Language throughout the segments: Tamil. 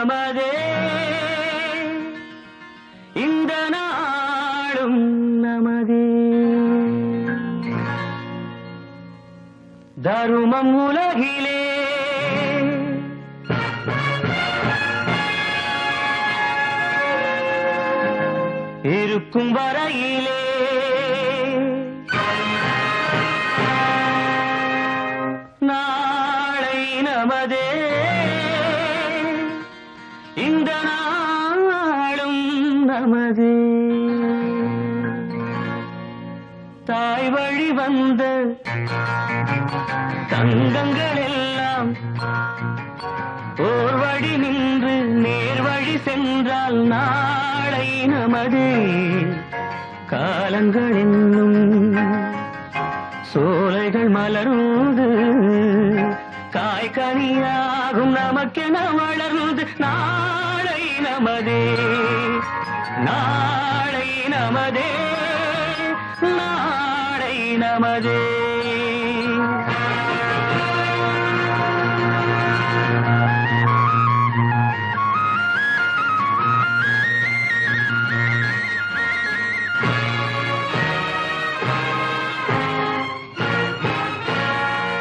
நமதே இந்த நாளும் நமதே தருமம் உலகிலே இருக்கும் வரையிலே நாளை நமதே இந்த நாளும் நமதே தாய் வழி வந்த தங்கங்கள் எல்லாம் ஓர் வழி நின்று நேர் வழி சென்றால் நாளை நமதே காலங்கள் என்னும் சோலைகள் மலர்ந்து காய்கனியாகும் நமக்கென வளர்ந்து நாளை நமதே நாளை நமதே நாளை நமதே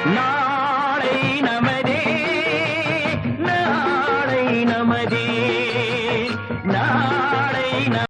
No!